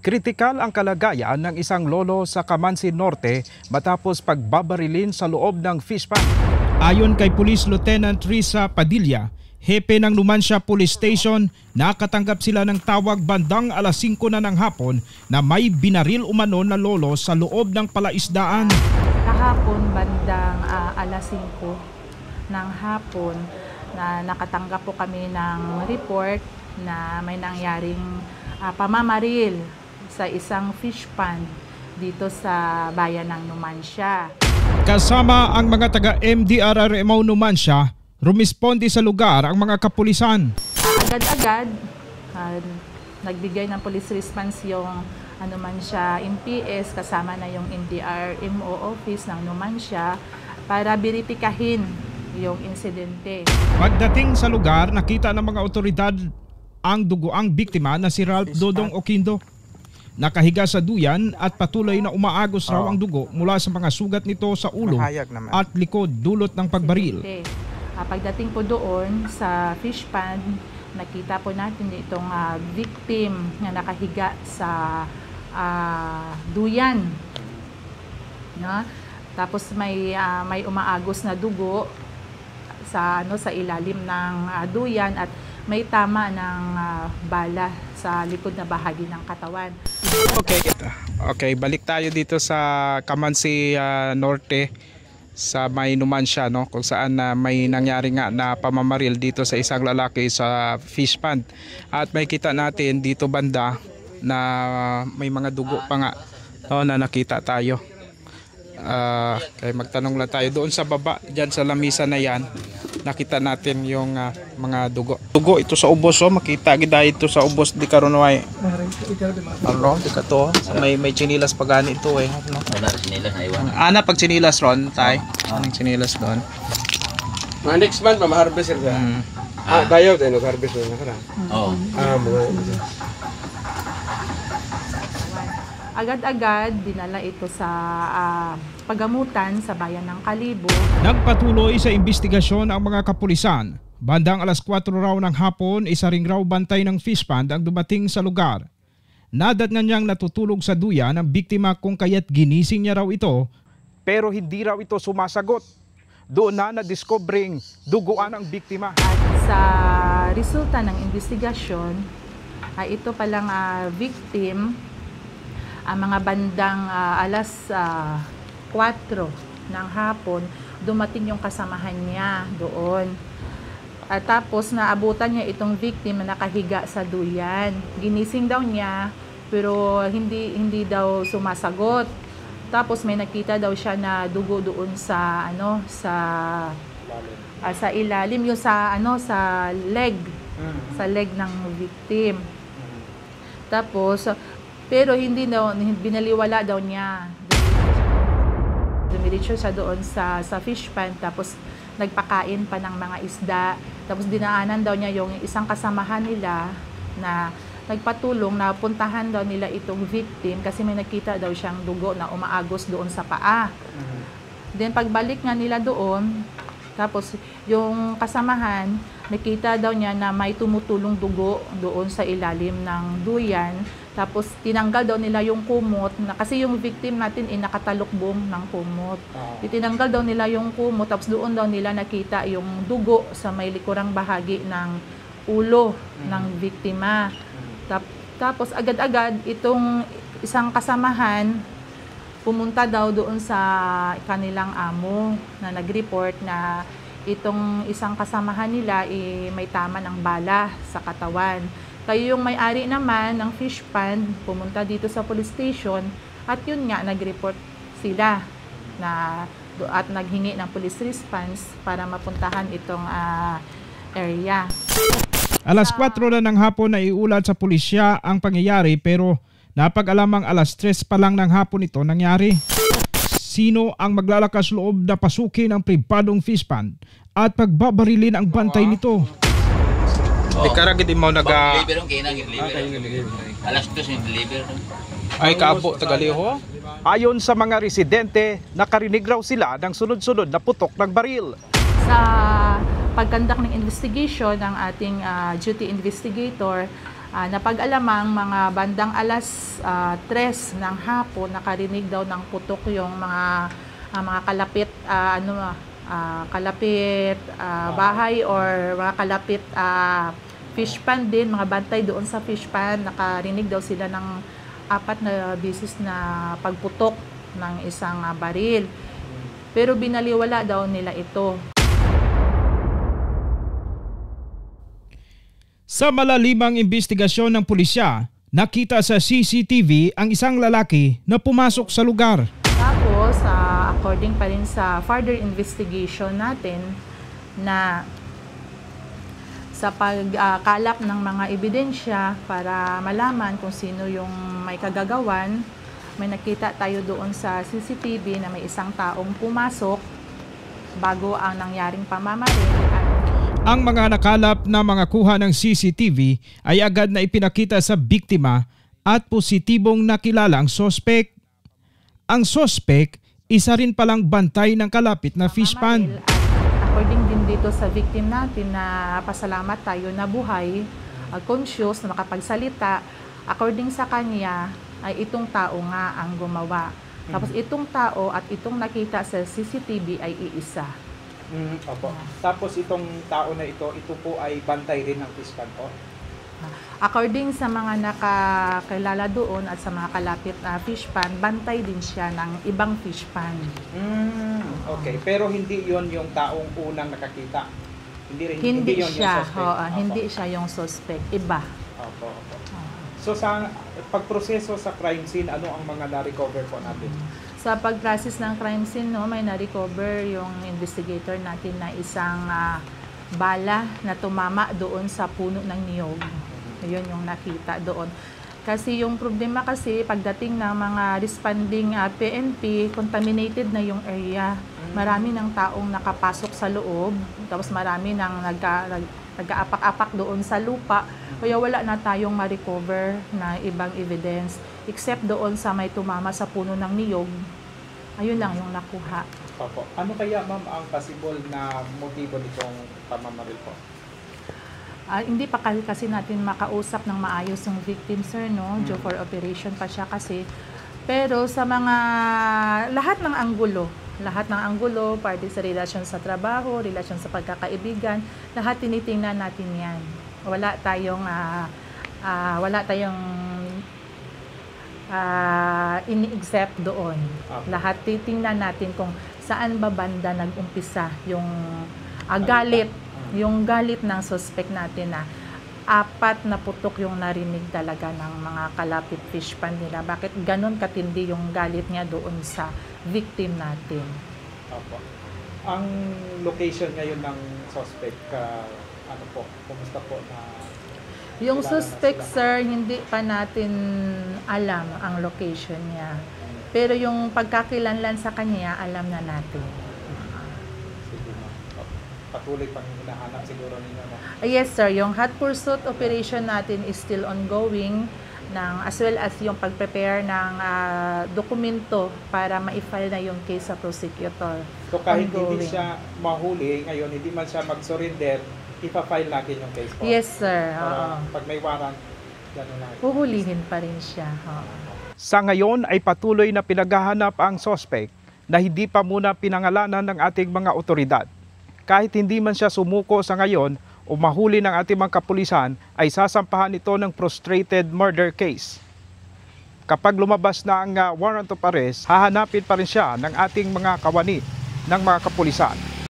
Kritikal ang kalagayan ng isang lolo sa Camansi Norte matapos pagbabarilin sa loob ng fish pond. Ayon kay Police Lieutenant Risa Padilla, hepe ng Numancia Police Station, nakatanggap sila ng tawag bandang alas 5 na ng hapon na may binaril umano na lolo sa loob ng palaisdaan. Kahapon bandang alas 5 ng hapon na nakatanggap po kami ng report na may nangyaring pamamaril sa isang fish pond dito sa bayan ng Numancia. Kasama ang mga taga-MDRRMO Numancia, rumisponde sa lugar ang mga kapulisan. Agad-agad, nagbigay ng police response yung Numancia MPS kasama na yung MDRMO office ng Numancia para beripikahin yung insidente. Pagdating sa lugar, nakita ng mga otoridad ang dugoang biktima na si Ralph Dodong Oquindo. Nakahiga sa duyan at patuloy na umaagos raw ang dugo mula sa mga sugat nito sa ulo at likod dulot ng pagbaril. Pagdating po doon sa fish pond, nakita po natin itong victim na nakahiga sa duyan. No? Tapos may umaagos na dugo sa ilalim ng duyan at may tama ng bala sa likod na bahagi ng katawan. Okay, balik tayo dito sa Camansi Norte sa may Numancia, no, kung saan may nangyari nga na pamamaril dito sa isang lalaki sa fish pond. At may kita natin dito banda na may mga dugo pa nga, no, na nakita tayo. Kaya magtanong lang tayo doon sa baba, dyan sa lamisa na yan. Nakita natin yung mga dugo. Dugo ito sa ubos, makita gid ito sa ubos di karon way. Di ka to. May chinilas pagani ito no. Ana pag chinilas ron tay. Anong chinilas doon? Next month ma-harvest sila. Dayaw tayo nag-harvest na kara. Oo. Agad-agad dinala ito sa pagamutan sa bayan ng Kalibo. Nagpatuloy sa investigasyon ang mga kapulisan. Bandang alas 4 raw ng hapon, isa ring raw bantay ng fish pond ang dumating sa lugar. Nadatnan niyang natutulog sa duyan ang biktima kung kaya't ginising niya raw ito, pero hindi raw ito sumasagot. Doon na na-discovering duguan ang biktima. At sa resulta ng investigasyon, ito palang victim, mga bandang alas 4 ng hapon, dumating yung kasamahan niya doon. At tapos naabutan niya itong victim na nakahiga sa duyan. Ginising daw niya pero hindi daw sumasagot. Tapos may nakita daw siya na dugo doon sa sa ilalim, yung sa leg, sa leg ng victim. Tapos pero hindi daw, binaliwala daw niya. Dumiretso siya doon sa fish pond, tapos nagpakain pa ng mga isda. Tapos dinaanan daw niya yung isang kasamahan nila na nagpatulong na puntahan daw nila itong victim kasi may nakita daw siyang dugo na umaagos doon sa paa. Then pagbalik nga nila doon, tapos yung kasamahan, nakita daw niya na may tumutulong dugo doon sa ilalim ng duyan. Tapos tinanggal daw nila yung kumot na kasi yung victim natin nakatalukbong ng kumot. Itinanggal daw nila yung kumot, tapos doon daw nila nakita yung dugo sa may likurang bahagi ng ulo ng biktima. Tapos agad-agad itong isang kasamahan pumunta daw doon sa kanilang amo na nag-report na itong isang kasamahan nila may tama ng bala sa katawan. Kaya yung may-ari naman ng fish pond pumunta dito sa police station at yun nga nag-report sila at naghingi ng police response para mapuntahan itong area. Alas 4 na ng hapon na iulat sa pulisya ang pangyayari pero napag-alamang alas 3 pa lang ng hapon ito nangyari. Sino ang maglalakas loob na pasukin ang pribadong fish pond at pagbabarilin ang bantay nito? Di karagid mo alas 2 yung deliver. Ay kaabo tagaliho. Ayon sa mga residente, nakarinig raw sila ng sunod-sunod na putok ng baril. Sa pagkandak ng investigation ng ating duty investigator, Napag-alamang mga bandang alas 3 ng hapon, nakarinig daw ng putok yung mga kalapit kalapit bahay or mga kalapit fish pan din, mga bantay doon sa fish pan. Nakarinig daw sila ng 4 na bisis na pagputok ng isang baril. Pero binaliwala daw nila ito. Sa malalimang investigasyon ng pulisya, nakita sa CCTV ang isang lalaki na pumasok sa lugar. Tapos, according pa rin sa further investigation natin na sa pagkalap ng mga ebidensya para malaman kung sino yung may kagagawan, may nakita tayo doon sa CCTV na may isang taong pumasok bago ang nangyaring pamamaril. Ang mga nakalap na mga kuha ng CCTV ay agad na ipinakita sa biktima at positibong nakilala ang sospek. Ang sospek, isa rin palang bantay ng kalapit na fish pan. According din dito sa victim natin na pasalamat tayo na buhay, conscious, na makapagsalita, according sa kanya ay itong tao nga ang gumawa. Tapos itong tao at itong nakita sa CCTV ay iisa. Opo. Tapos itong tao na ito po ay bantay rin ng fish pan po? According sa mga nakakilala doon at sa mga kalapit na fish pan, bantay din siya ng ibang fish pan. Okay, pero hindi yon yung taong unang nakakita? Hindi yun siya, yung suspect? hindi siya yung suspect, iba. Opo. So sa pagproseso sa crime scene, ano ang mga na-recover po natin? Sa pag-process ng crime scene, may na-recover yung investigator natin na isang bala na tumama doon sa puno ng niyog. Yun yung nakita doon. Kasi yung problema kasi, pagdating ng mga responding PNP, contaminated na yung area. Marami ng taong nakapasok sa loob, tapos marami nang nag-aapak-apak doon sa lupa. Kaya wala na tayong ma-recover na ibang evidence, except doon sa may tumama sa puno ng niyog. Ayun lang yung nakuha. Opo. Ano kaya ma'am ang possible na motibo nitong pamamaril po? Hindi pa kasi natin makausap ng maayos yung victim, sir, no? Due for operation pa siya kasi. Pero sa mga lahat ng anggulo, parte sa relasyon sa trabaho, relasyon sa pagkakaibigan, lahat tinitingnan natin yan. Wala tayong ini-accept doon. Okay. Lahat titingnan natin kung saan ba banda nag-umpisa yung galit ng suspect natin na 4 na putok yung narinig talaga ng mga kalapit fish pan nila. Bakit ganun katindi yung galit niya doon sa victim natin? Opo. Ang location ngayon ng suspect, kumusta po na? Yung suspect, sir, hindi pa natin alam ang location niya. Pero yung pagkakilanlan sa kanya, alam na natin. Patuloy pang hinahanap siguro ninyo, no? Yes, sir. Yung hot pursuit operation natin is still ongoing, as well as yung pag-prepare ng dokumento para ma-file na yung case sa prosecutor. So kahit ongoing. Hindi siya mahuli ngayon, hindi man siya mag-surrender, ipa-file natin yung case po? Yes, sir. Pag may warrant, gano'n na. Huhulihin pa rin siya. Sa ngayon ay patuloy na pinaghahanap ang suspect na hindi pa muna pinangalanan ng ating mga otoridad. Kahit hindi man siya sumuko sa ngayon o mahuli ng ating mga kapulisan, ay sasampahan ito ng frustrated murder case. Kapag lumabas na ang warrant of arrest, hahanapin pa rin siya ng ating mga kawani ng mga kapulisan.